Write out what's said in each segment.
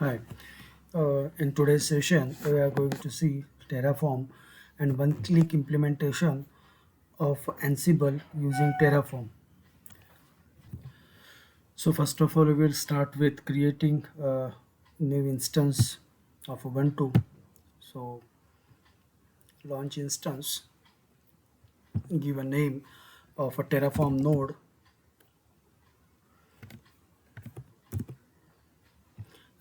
Hi. In today's session, we are going to see Terraform and one-click implementation of Ansible using Terraform. So first of all, we will start with creating a new instance of Ubuntu. So launch instance, give a name of a Terraform node,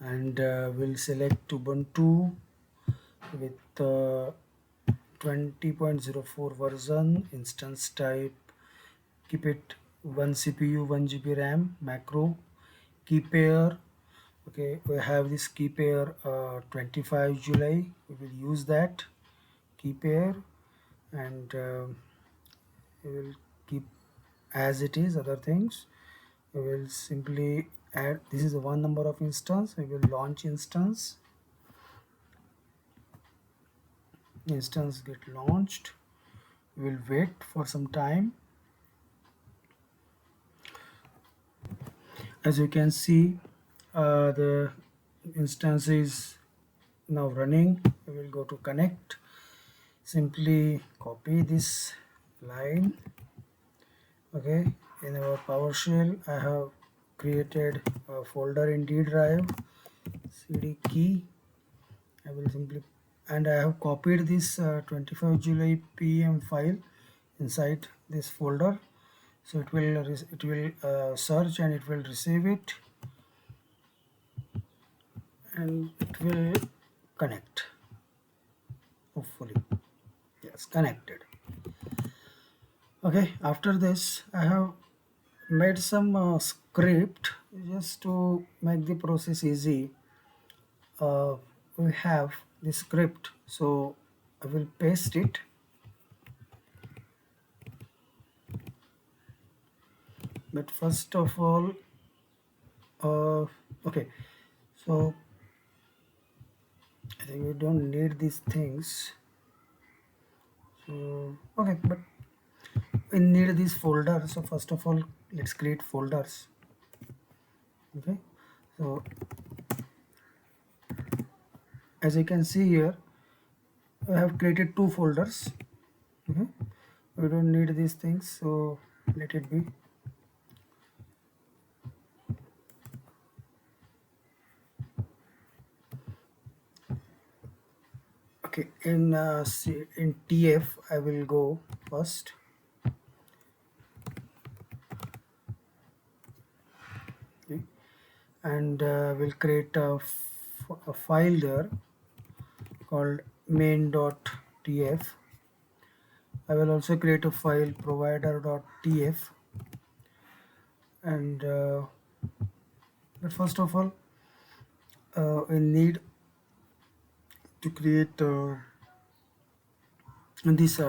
and we'll select Ubuntu with 20.04 version, instance type, keep it 1 CPU 1 GB RAM, macro, key pair. Okay, we have this key pair 25 July, we will use that key pair, and we will keep as it is. Other things we will simply add. This is the one number of instance. We will launch instance get launched. We will wait for some time. As you can see, the instance is now running. We will go to connect. Simply copy this line. Okay, in our PowerShell I have created a folder in D drive, cd key. I will simply, and I have copied this 25 July PM file inside this folder. So it will search and it will receive it, and it will connect. Hopefully, yes, connected. Okay, after this I have made some script just to make the process easy. We have the script, so I will paste it. But first of all, okay, so I think we don't need these things. So okay, but we need this folder. So first of all, let's create folders. Okay, so as you can see here, I have created two folders. Okay, we don't need these things, so let it be. Okay, in TF I will go first. Okay, and we'll create a file there called main.tf. I will also create a file provider.tf, and but first of all, we need to create this.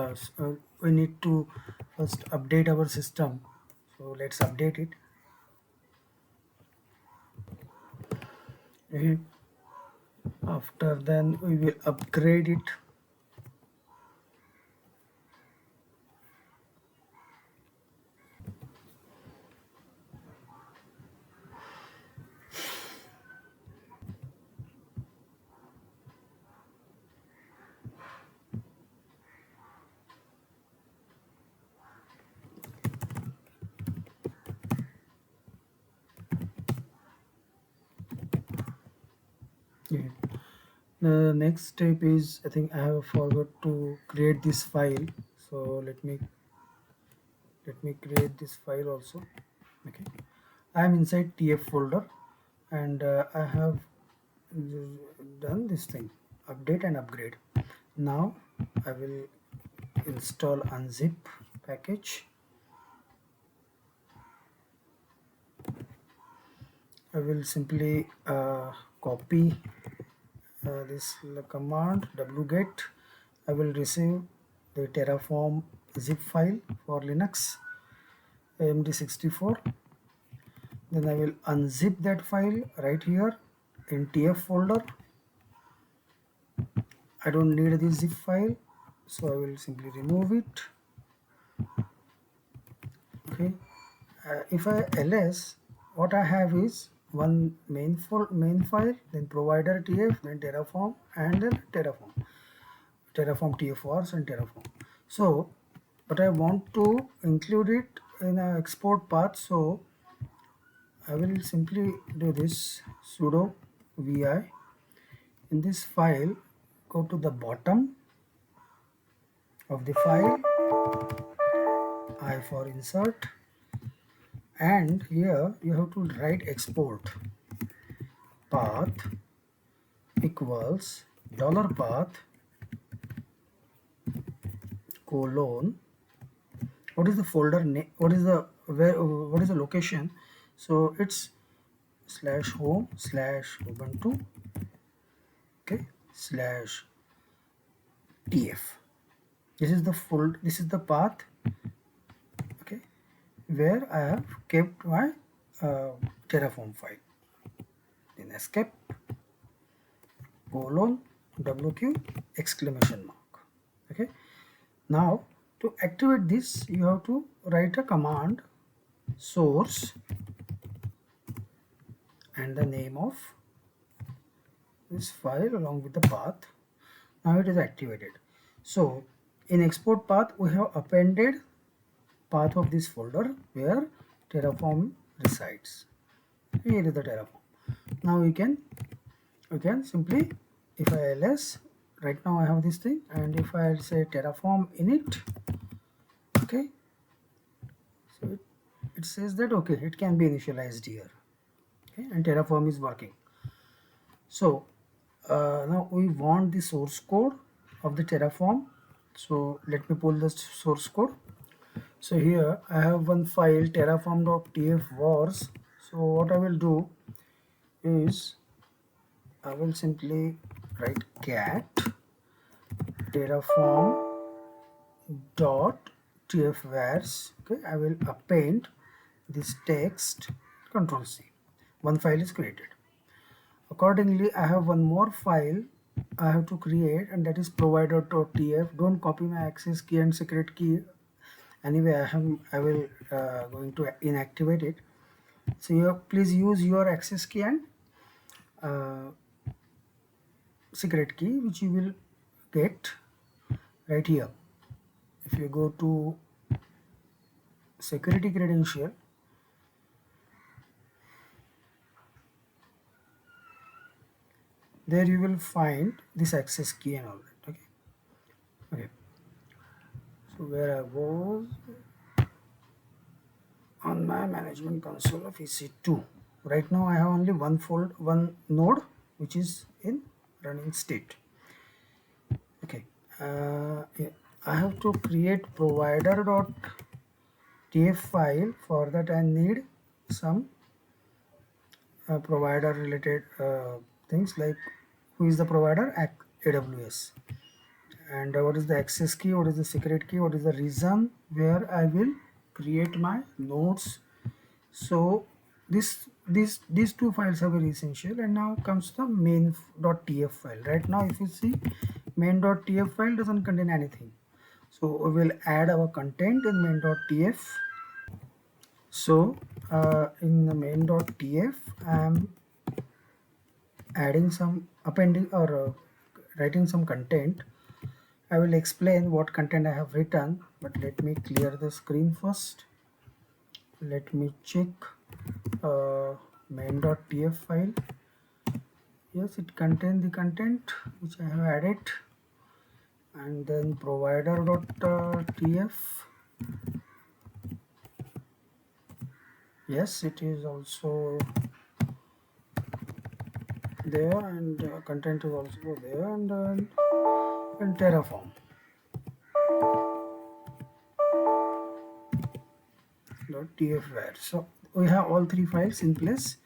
We need to first update our system. So let's update it. Okay. After then we will upgrade it. Yeah. The next step is, I think I have forgot to create this file. So let me create this file also. Okay, I am inside TF folder, and I have done this thing, update and upgrade. Now I will install unzip package. I will simply copy this command wget. I will receive the Terraform zip file for Linux AMD64. Then I will unzip that file right here in TF folder. I don't need this zip file, so I will simply remove it. Okay, if I ls, what I have is one main file, then provider tf, then Terraform, and then Terraform TFRs and Terraform. So, but I want to include it in a export path, so I will simply do this sudo vi. In this file, go to the bottom of the file, I for insert, and here you have to write export path equals $path colon, what is the folder name, what is the where, what is the location, so it's slash home slash ubuntu, okay, slash tf. This is the this is the path, okay, where I have kept my Terraform file. Then escape colon wq exclamation mark. Okay, now to activate this you have to write a command source and the name of this file along with the path. Now it is activated. So in export path we have appended path of this folder where Terraform resides. Here is the Terraform. Now we can simply, if I ls, right now I have this thing, and if I say Terraform init, okay, so it says that okay, it can be initialized here, okay, and Terraform is working. So now we want the source code of the Terraform, so let me pull the source code. So here I have one file terraform.tf so what I will do is I will simply write cat terraform.tfvars, okay, I will append this text, control C, one file is created. Accordingly I have one more file I have to create, and that is provider.tf. Don't copy my access key and secret key. Anyway, I will going to inactivate it. So you please use your access key and secret key, which you will get right here. If you go to security credential, there you will find this access key and all that. Okay. Okay. So where I was on my management console of EC2. Right now I have only one node which is in running state. Okay. Yeah. I have to create provider.tf file. For that I need some provider related things like who is the provider, AWS, and what is the access key, what is the secret key, what is the reason where I will create my nodes. So these two files are very essential, and now comes the main.tf file. Right now if you see, main.tf file doesn't contain anything, so we will add our content in main.tf. So in the main.tf I am adding some appending or writing some content. I will explain what content I have written, but let me clear the screen first. Let me check main.tf file. Yes, it contains the content which I have added, and then provider.tf. Yes, it is also there, and content is also there, and Terraform. .tf so we have all three files in place.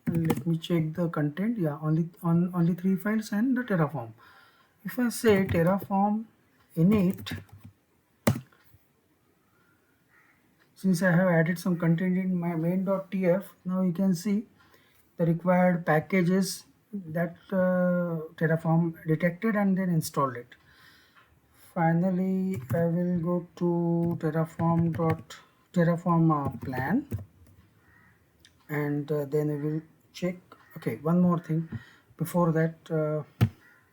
And let me check the content. Yeah, only three files and the Terraform. If I say Terraform init, since I have added some content in my main.tf, now you can see the required packages that Terraform detected and then installed it. Finally, I will go to Terraform plan, and then we will check. Okay, one more thing before that,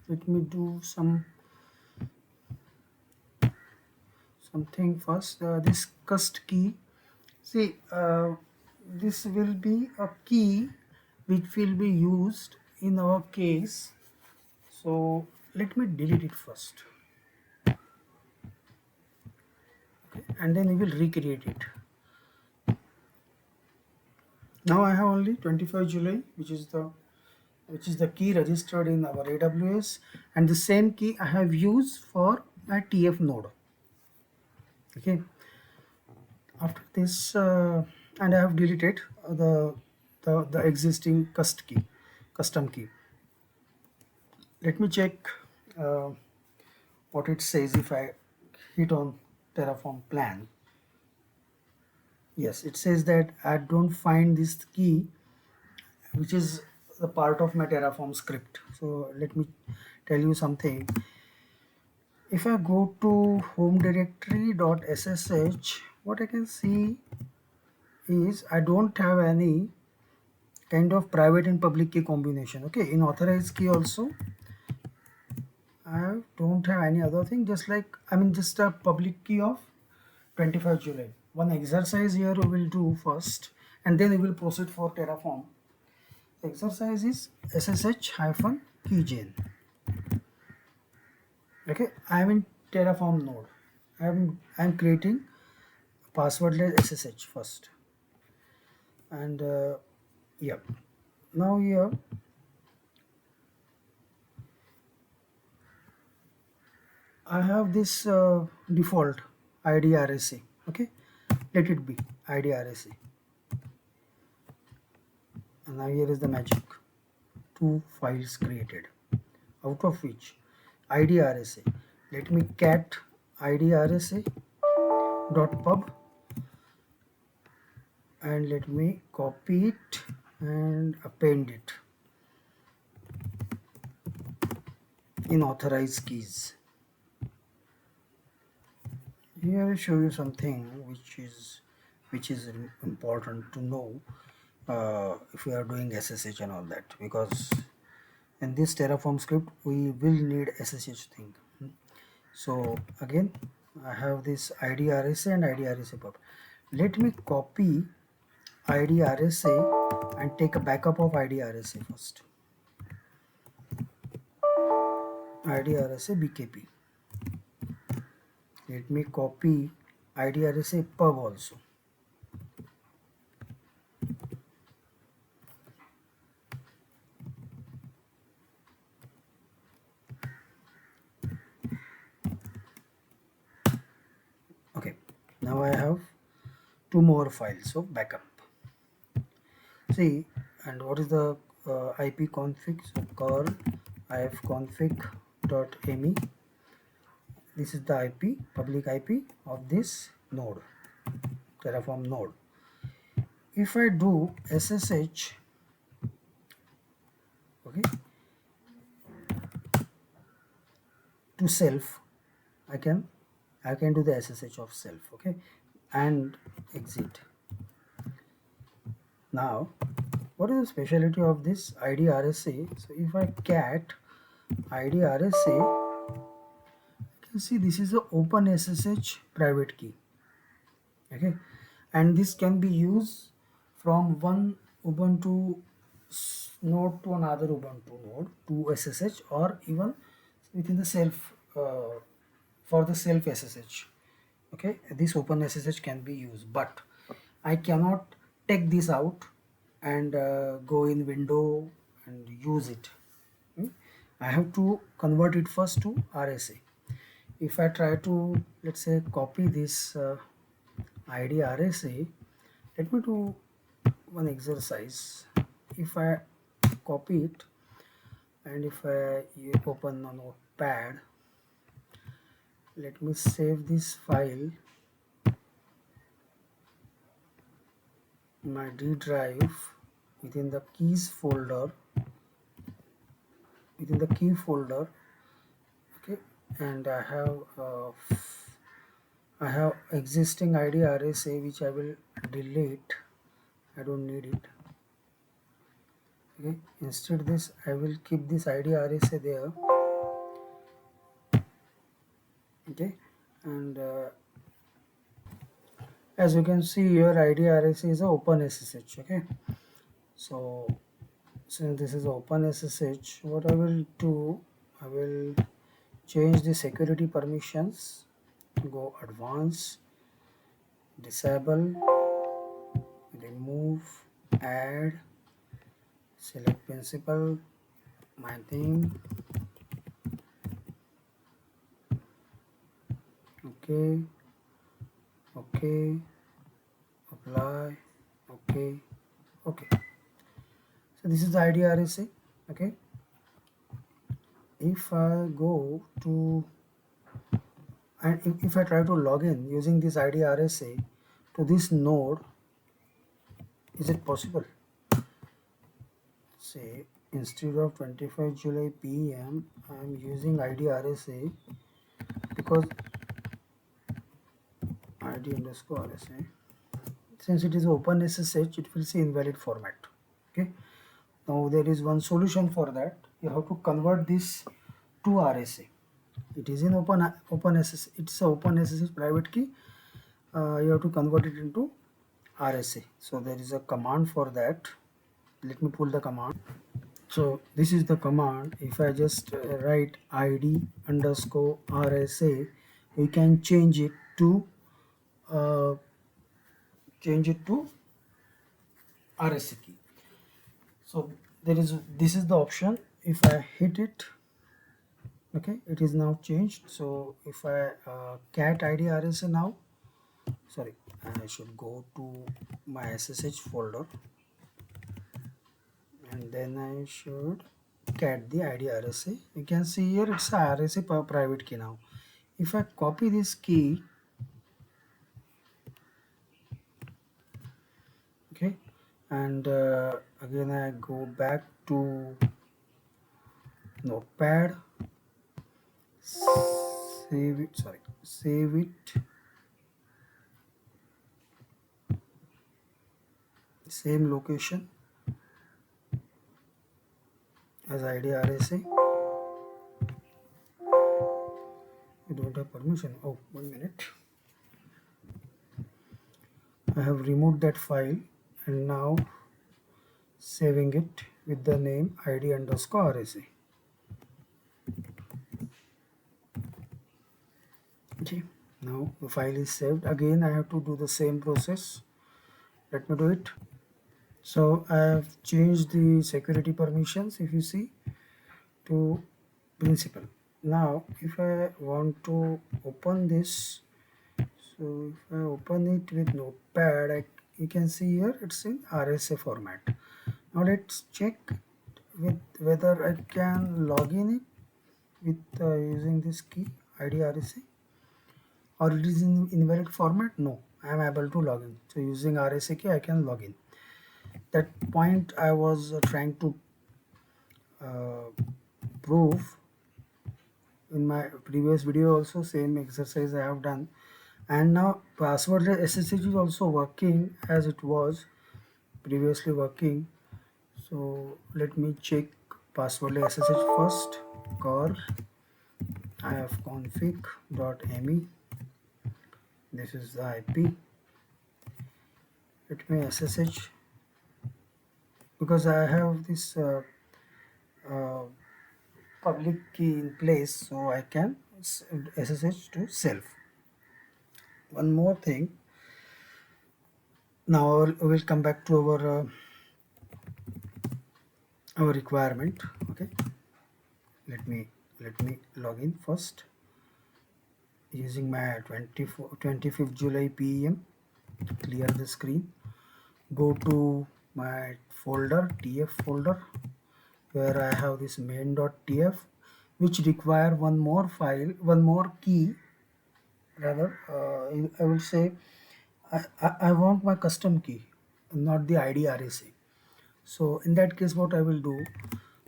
let me do something first. This cust key, see, this will be a key which will be used in our case. So let me delete it first, and then we will recreate it. Now I have only 25 July, which is the key registered in our AWS, and the same key I have used for my TF node. Okay, after this, and I have deleted the existing custom key. Let me check uh, what it says if I hit on Terraform plan. Yes, it says that I don't find this key, which is the part of my Terraform script. So let me tell you something. If I go to home directory.ssh, what I can see is I don't have any kind of private and public key combination. Okay, in authorized key also I don't have any other thing, just like just a public key of 25 July. One exercise here we will do first, and then we will proceed for Terraform. The exercise is ssh hyphen keygen. Okay, I am in Terraform node. I'm creating passwordless ssh first, and yeah. Now here I have this default IDRSA. Okay, let it be IDRSA. And now here is the magic. Two files created, out of which IDRSA. Let me cat IDRSA dot pub, and let me copy it and append it in authorized keys. Here I show you something which is important to know if we are doing SSH and all that, because in this Terraform script we will need SSH thing. So again I have this IDRSA and IDRSA pub. Let me copy IDRSA and take a backup of IDRSA first. IDRSA BKP. Let me copy IDRSA pub also. Okay, now I have two more files of backup. See, and what is the IP config? So curl ifconfig.me. This is the IP, public IP of this node, Terraform node. If I do SSH, okay, to self, I can do the SSH of self, okay, and exit. Now, what is the specialty of this IDRSA? So if I cat IDRSA, you can see this is a open SSH private key. Okay, and this can be used from one Ubuntu node to another Ubuntu node to SSH, or even within the self for the self SSH. Okay, this open SSH can be used, but I cannot take this out and go in window and use it. I have to convert it first to RSA. If I try to, let's say, copy this ID RSA, let me do one exercise. If I copy it and if I open a notepad, let me save this file in my D drive within the keys folder, within the key folder. Okay, and I have existing ID RSA which I will delete. I don't need it. Okay, instead this I will keep this id RSA there. Okay, and as you can see here, id RSA is a open SSH. Okay, so since this is open SSH, what I will do, I will change the security permissions, go advanced, disable, remove, add, select principal, my theme. Okay, okay, apply, okay, okay. So this is the id RSA. Okay, if I go to, and if I try to log in using this id RSA to this node, is it possible? Say instead of 25 July PM, I am using id RSA, because id underscore RSA, since it is open SSH, it will say invalid format. Okay, now there is one solution for that. You have to convert this to RSA. It is in open SSH, it's a open SSH private key. You have to convert it into RSA. So there is a command for that. Let me pull the command. So this is the command. If I just write id underscore RSA, we can uh, change it to RSA key. So there is, this is the option. If I hit it, okay, it is now changed. So if I cat id RSA now, sorry, I should go to my SSH folder, and then I should cat the id RSA. You can see here it's a RSA private key now. If I copy this key, okay, and again I go back to notepad, save it, sorry, save it, same location as id RSA. You don't have permission. Oh, 1 minute. I have removed that file and now saving it with the name id underscore RSA. Okay, now the file is saved. Again I have to do the same process. Let me do it. So I have changed the security permissions, if you see, to principal. Now if I want to open this, so if I open it with notepad, you can see here it's in RSA format. Now let's check with whether I can log in it with using this key id RSA, or it is in invalid format. No, I am able to log in. So using RSA key I can log in. That point I was trying to prove in my previous video also. Same exercise I have done, and now passwordless SSH is also working as it was previously working. So let me check passwordless SSH first. Core ifconfig.me, this is the IP. Let me SSH, because I have this uh, public key in place, so I can SSH to self. One more thing, now we will come back to our requirement. Okay, let me log in first using my 25th July PM. Clear the screen, go to my folder, tf folder, where I have this main.tf, which require one more file, one more key rather. I will say I want my custom key, not the id RSA. So in that case what I will do,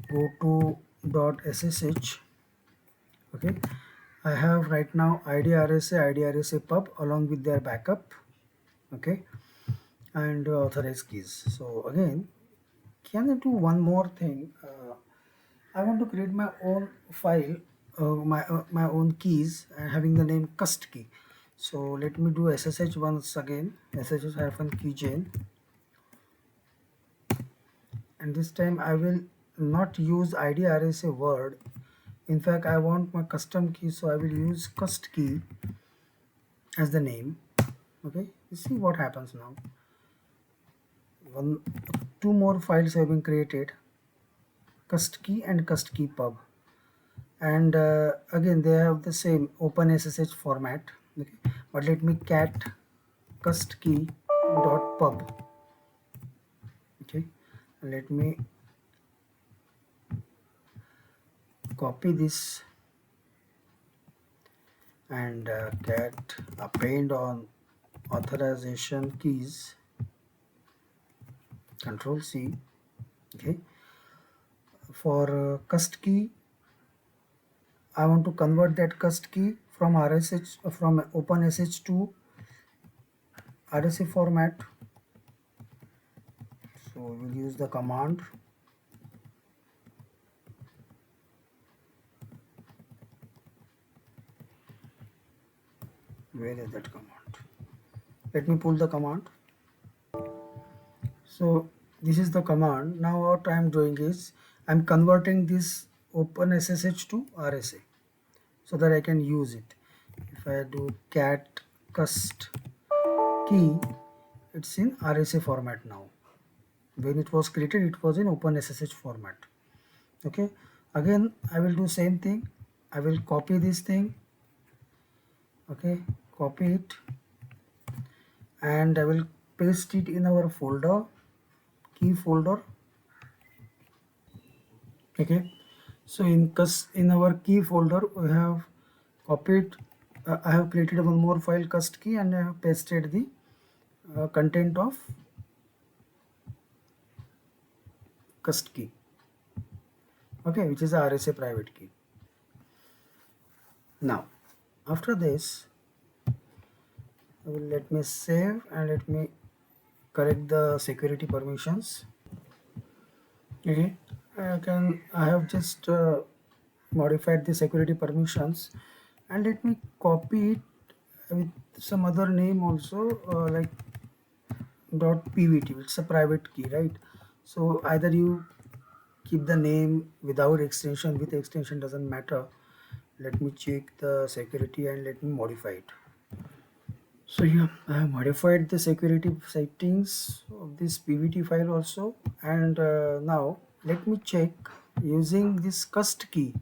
go to .ssh. Okay, I have right now id RSA pub along with their backup. Okay, and authorized keys. So again, can I do one more thing? I want to create my own file, my own keys, having the name cust key. So let me do ssh once again, ssh hyphen keygen, and this time I will not use id rsa word. In fact, I want my custom key, so I will use cust key as the name. Okay, you see what happens now. One, two more files have been created, cust key and cust key pub, and again they have the same open ssh format. Okay, but let me cat cust key dot pub. Okay, let me copy this and cat append on authorization keys, control C. Okay, for cust key I want to convert that cust key from RSH, from OpenSH to RSA format. So we'll use the command. Where is that command? Let me pull the command. So this is the command. Now what I am doing is I am converting this OpenSSH to RSA so that I can use it. If I do cat cust key, it's in RSA format now. When it was created, it was in OpenSSH format. Okay, again I will do same thing. I will copy this thing. Okay, copy it and I will paste it in our folder, key folder. Okay, so in our key folder we have copied, I have created one more file cust key and I have pasted the content of cust key. Okay, which is a RSA private key. Now after this I will let me save and let me correct the security permissions. Okay, I have just modified the security permissions, and let me copy it with some other name also, like .pvt. It's a private key, right? So either you keep the name without extension, with extension, doesn't matter. Let me check the security and let me modify it. So yeah, I have modified the security settings of this PVT file also, and now let me check using this cust key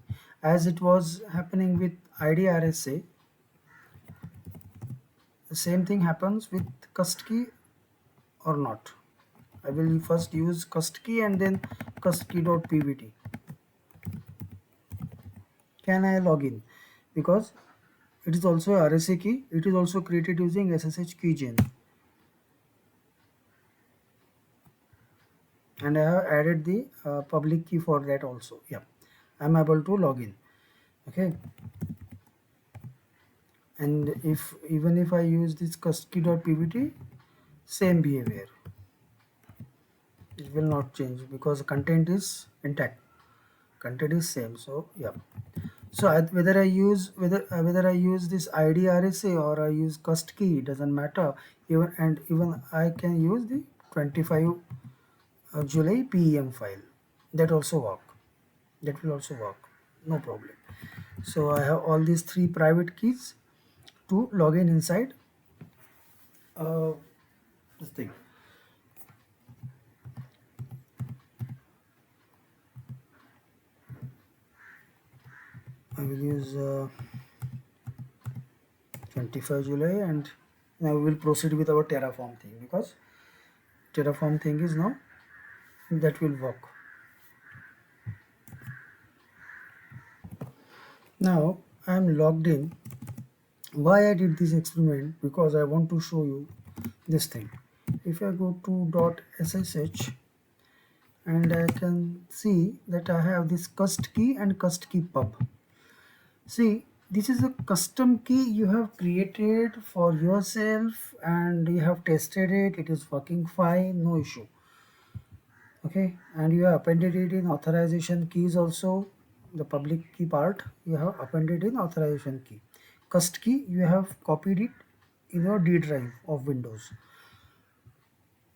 as it was happening with IDRSA. The same thing happens with cust key or not. I will first use cust key and then cust key.pvt. Can I log in? Because it is also a RSA key. It is also created using SSH keygen. And I have added the public key for that also. Yeah, I'm able to log in. Okay, and if even if I use this custkey.pvt, same behavior, it will not change because content is intact, content is same. So yeah, so whether I use whether I use this id rsa or I use cust key, doesn't matter. Even I can use the 25 July PEM file, that also work, that will also work, no problem. So I have all these three private keys to log in inside uh, this thing. I will use 25 July, and now we will proceed with our Terraform thing, because Terraform thing is now that will work. Now I am logged in. Why I did this experiment? Because I want to show you this thing. If I go to .ssh and I can see that I have this cust key and cust key pub. See, this is a custom key you have created for yourself and you have tested it. It is working fine, no issue. Okay, and you have appended it in authorization keys also. The public key part you have appended in authorization key. Cust key you have copied it in your D drive of Windows.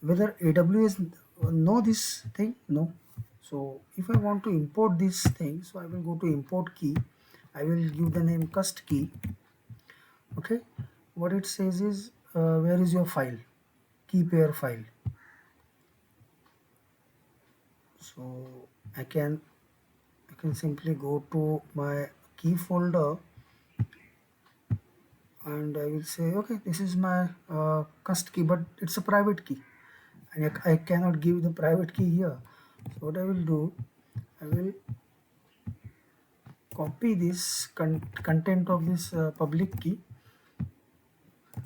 Whether AWS know this thing? No. So if I want to import this thing, so I will go to import key. I will give the name cust key. Okay, what it says is where is your file, key pair file. So I can simply go to my key folder and I will say okay, this is my cust key, but it's a private key and I cannot give the private key here. So what I will do, I will copy this content of this public key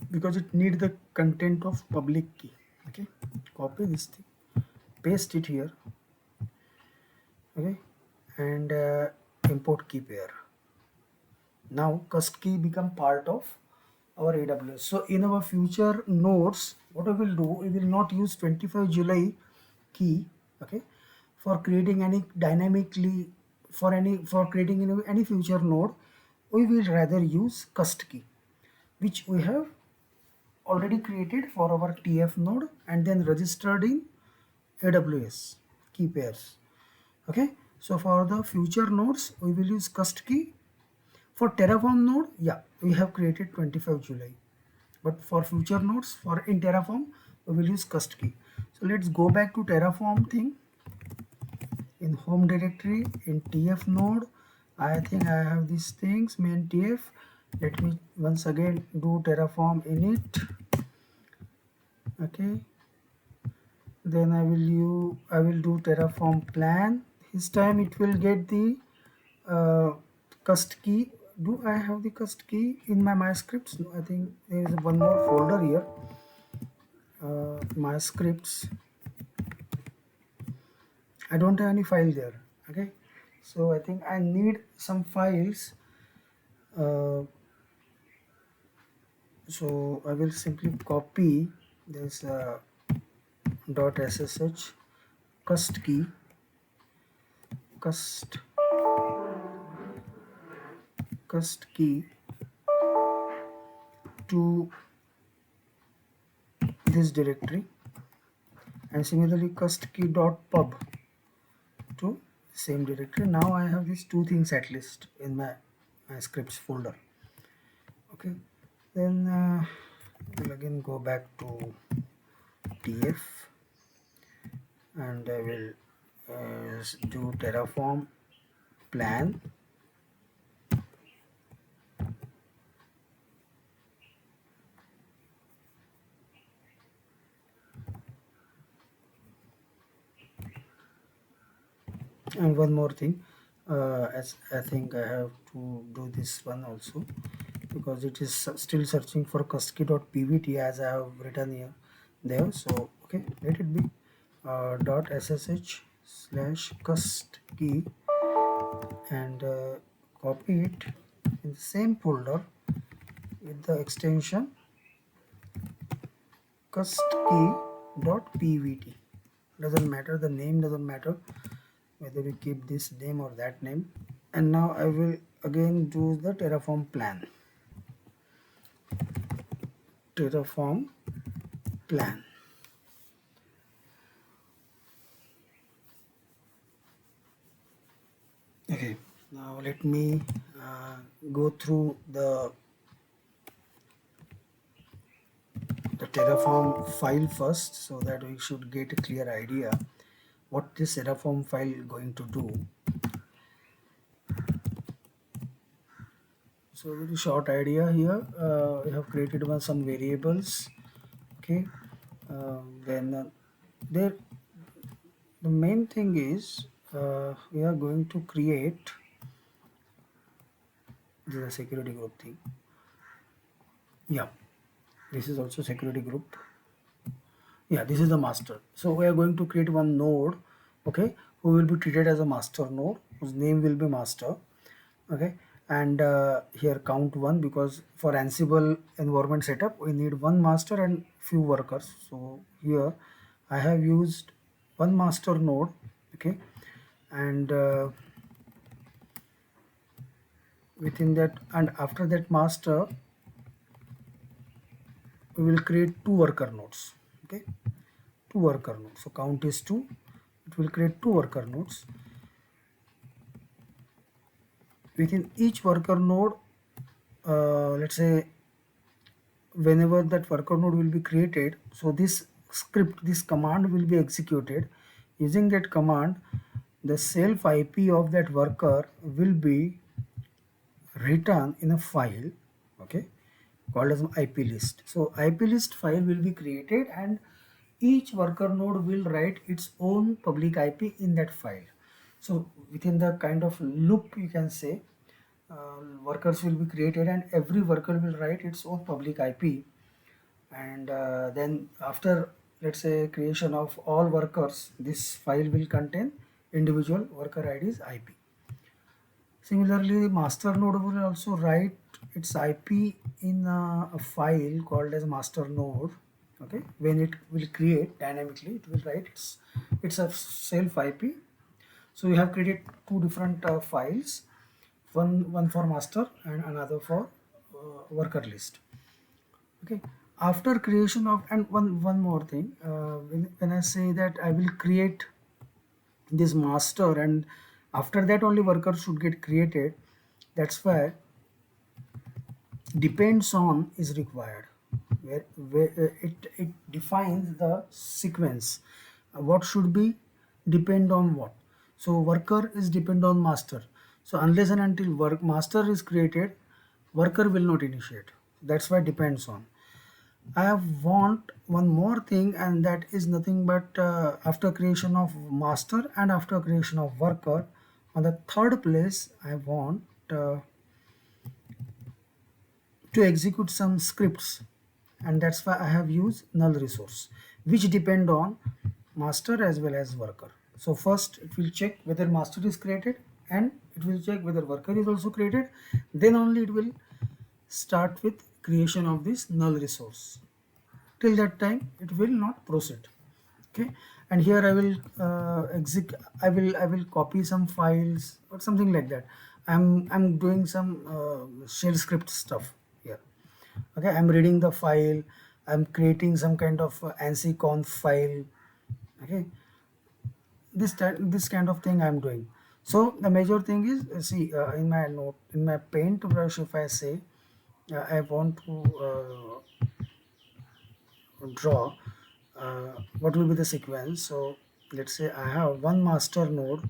because it need the content of public key. Okay, copy this thing, paste it here. Okay, and import key pair. Now cust key become part of our AWS. So in our future nodes, what we will do, we will not use 25 July key, okay, for creating any dynamically for creating any future node. We will rather use cust key, which we have already created for our TF node and then registered in AWS key pairs. Okay, so for the future nodes, we will use cust key. For Terraform node, yeah, we have created 25 July. But for future nodes, for in Terraform, we will use cust key. So let's go back to Terraform thing. In home directory, in TF node, I think I have these things, main TF. Let me once again do Terraform init. Okay, then I will do Terraform plan. This time it will get the uh, cust key. Do I have the cust key in my scripts? No, I think there is one more folder here. My scripts. I don't have any file there. Okay, so I think I need some files. Uh, so I will simply copy this .ssh cust key, cust cust key to this directory, and similarly cust key .pub to same directory. Now I have these two things at least in my scripts folder. Okay, then we'll again go back to TF and I will do Terraform plan. And one more thing, as I think I have to do this one also because it is still searching for custkey.pvt as I have written here there. So okay, let it be .ssh/custkey and copy it in the same folder with the extension custkey.pvt. Doesn't matter, the name doesn't matter whether we keep this name or that name. And now I will again do the Terraform plan. Terraform plan. Okay, now let me go through the Terraform file first so that we should get a clear idea what this Terraform file going to do. So very short idea here. We have created some variables. Okay, then there the main thing is we are going to create the security group thing. Yeah, this is also security group. Yeah, this is the master. So we are going to create one node, okay, who will be treated as a master node whose name will be master. Okay, and here count one because for Ansible environment setup we need one master and few workers. So here I have used one master node. Okay, and within that, and after that master, we will create two worker nodes. Okay, two worker nodes, so count is 2. It will create two worker nodes. Within each worker node, let's say whenever that worker node will be created, so this script, this command will be executed. Using that command, the self IP of that worker will be written in a file, okay, called as IP list. So IP list file will be created, and each worker node will write its own public IP in that file. So within the kind of loop, you can say, workers will be created and every worker will write its own public IP. And then after, let's say, creation of all workers, this file will contain individual worker ID's IP. Similarly, master node will also write its IP in a file called as master node. Okay, when it will create dynamically, it will write it's a self IP. So we have created two different files, one for master and another for worker list. Okay, after creation of, and one more thing, when I say that I will create this master, and after that only worker should get created, that's why depends on is required, where it defines the sequence. What should be depend on what. So worker is depend on master, so unless and until work master is created, worker will not initiate. That's why depends on. I want one more thing, and that is nothing but after creation of master and after creation of worker, on the third place I want to execute some scripts, and that's why I have used null resource, which depend on master as well as worker. So first it will check whether master is created, and it will check whether worker is also created. Then only it will start with creation of this null resource. Till that time it will not proceed. Okay, and here I will I will copy some files or something like that. I'm doing some shell script stuff here. Okay, I'm reading the file, I'm creating some kind of ANSI conf file. Okay, this kind of thing I'm doing. So the major thing is, see, in my note, in my paintbrush, if I say I want to draw what will be the sequence. So let's say I have one master node,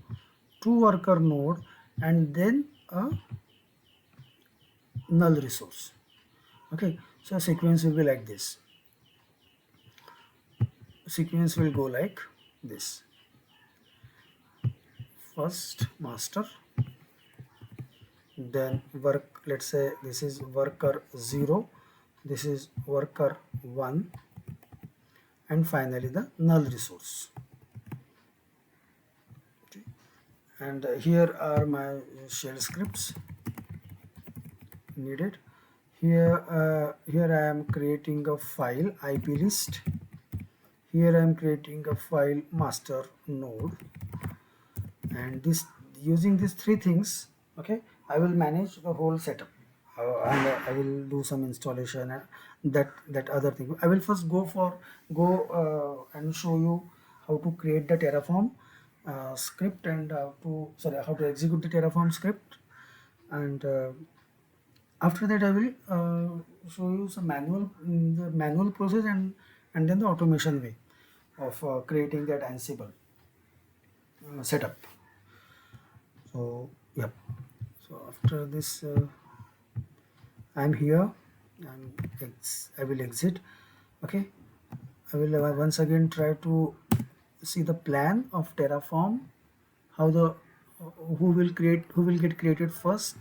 two worker node, and then a null resource. Okay, so sequence will be like this. Sequence will go like this: first master, then work, let's say this is worker 0, this is worker 1, and finally the null resource. Okay. And here are my shell scripts needed. Here I am creating a file IP list. Here I am creating a file master node, and this, using these three things, okay, I will manage the whole setup, and I will do some installation and that other thing. I will first go and show you how to create the Terraform script, and how to execute the Terraform script, and after that I will show you some the manual process, and then the automation way of creating that Ansible setup. So yep. So after this, I'm here. I will exit. Okay. I will once again try to see the plan of Terraform. How the who will get created first.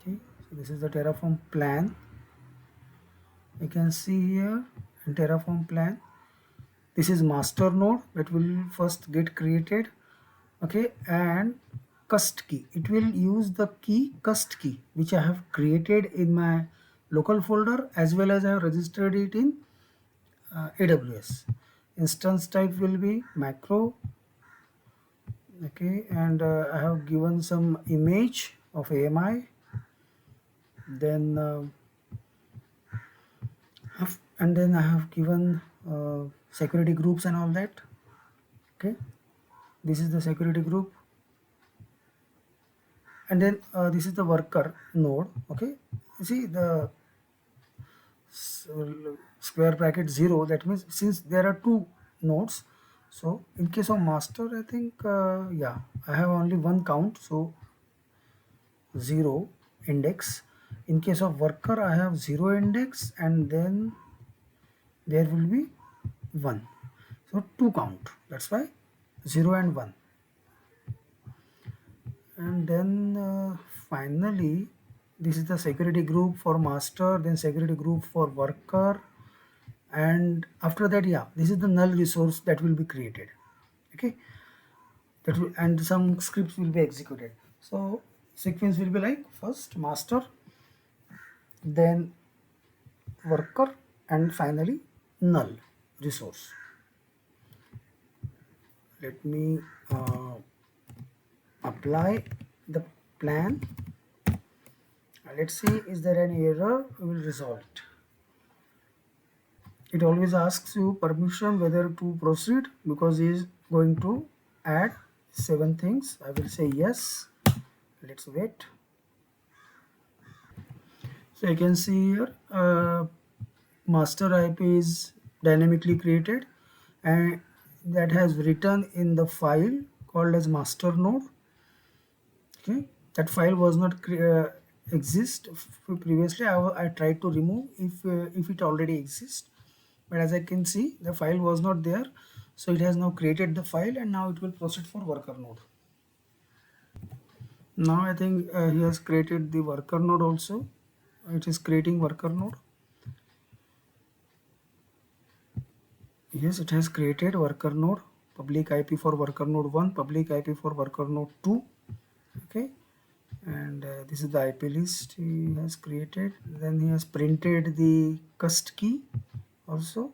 Okay. So this is the Terraform plan. You can see here in Terraform plan. This is master node that will first get created. Okay, and cust key, it will use the key cust key which I have created in my local folder, as well as I have registered it in AWS. Instance type will be macro. Okay, and I have given some image of AMI. Then and then I have given security groups and all that. Okay, this is the security group, and then this is the worker node. Okay, you see the square bracket 0, that means since there are two nodes, so in case of master I think yeah, I have only one count, so 0 index. In case of worker I have 0 index, and then there will be 1, so 2 count, that's why 0 and 1. And then finally this is the security group for master, then security group for worker, and after that, yeah, this is the null resource that will be created. Okay, that will, and some scripts will be executed. So sequence will be like first master, then worker, and finally null resource. Let me apply the plan. Let's see, is there any error? We will resolve it. It always asks you permission whether to proceed, because he is going to add 7 things. I will say yes. Let's wait. So you can see here master IP is dynamically created, and that has written in the file called as master node. Okay, that file was not exist previously. I tried to remove if it already exists, but as I can see the file was not there, so it has now created the file, and now it will proceed for worker node. Now I think he has created the worker node also. It is creating worker node. Yes, it has created worker node, public IP for worker node 1, public IP for worker node 2. Okay, and this is the IP list he has created. Then he has printed the cust key also,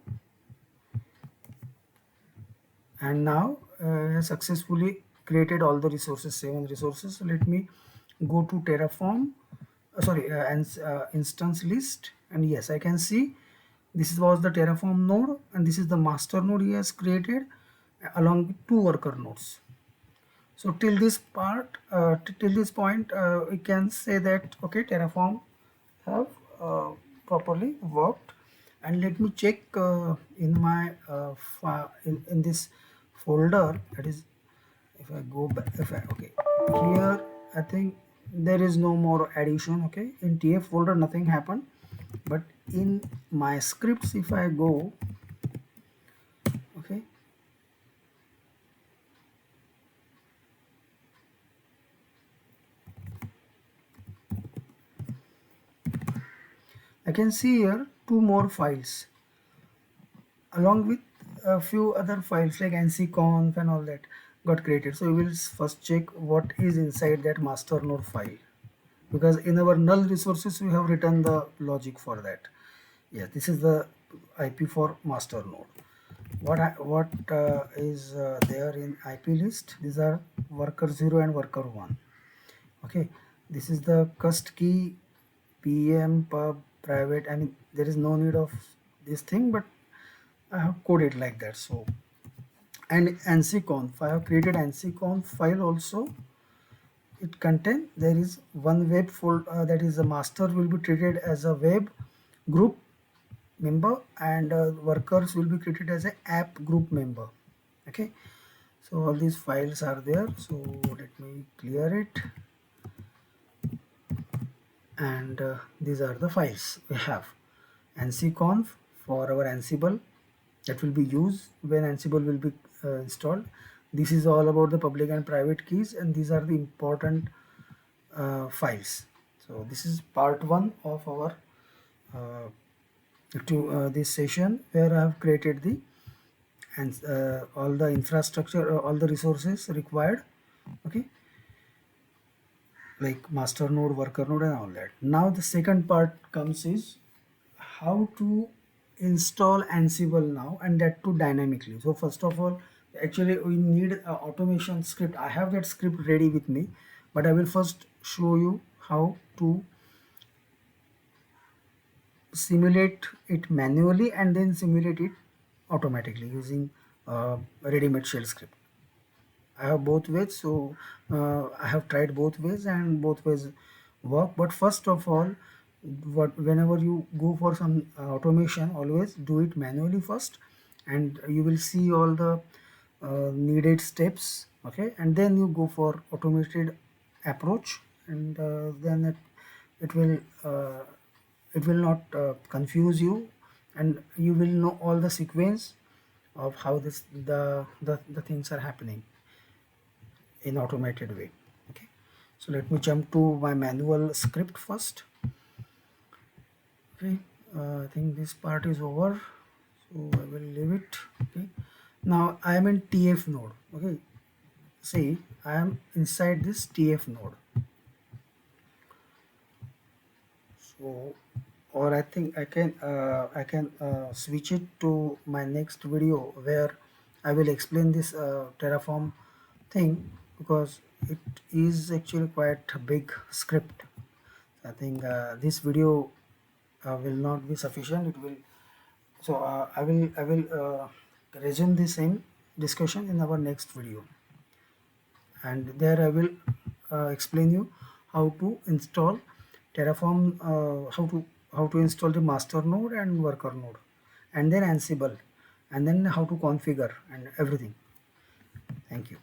and now he has successfully created all the resources, 7 resources. So let me go to Terraform, and instance list, and yes, I can see this was the Terraform node, and this is the master node he has created along with 2 worker nodes. So till this part, till this point, we can say that okay, Terraform have properly worked. And let me check in my in this folder. That is, if I go back, if I okay, here I think there is no more addition. Okay, in TF folder nothing happened, but in my scripts, if I go, okay, I can see here 2 more files along with a few other files like ncconf and all that got created. So we will first check what is inside that master node file, because in our null resources we have written the logic for that. Yeah, this is the IP for master node. What is there in IP list? These are worker 0 and worker 1. Okay, this is the cust key, pm pub private. I mean, there is no need of this thing, but I have coded like that. So, and ncconf, I have created ncconf file also. It contain, there is one web folder, that is the master will be treated as a web group member, and workers will be treated as a app group member. Okay, so all these files are there. So let me clear it, and these are the files we have. ncconf for our ansible, that will be used when ansible will be installed. This is all about the public and private keys, and these are the important files. So this is part 1 of our this session, where I have created the and all the infrastructure, all the resources required. Okay, like master node, worker node, and all that. Now the second part comes is how to install Ansible now, and that too dynamically. So first of all, actually we need a automation script. I have that script ready with me, but I will first show you how to simulate it manually and then simulate it automatically using ready-made shell script. I have both ways, so I have tried both ways and both ways work. But first of all, whenever you go for some automation, always do it manually first, and you will see all the needed steps. Okay, and then you go for automated approach, and then uh, it will not confuse you, and you will know all the sequence of how the things are happening in automated way. Okay, so let me jump to my manual script first. Okay, I think this part is over, so I will leave it. Okay, now I am in TF node. Okay, see, I am inside this TF node. So, or I think I can switch it to my next video where I will explain this Terraform thing, because it is actually quite a big script. I think this video will not be sufficient. It will, so I will resume the same discussion in our next video, and there I will explain you how to install Terraform, how to install the master node and worker node, and then Ansible, and then how to configure and everything. Thank you.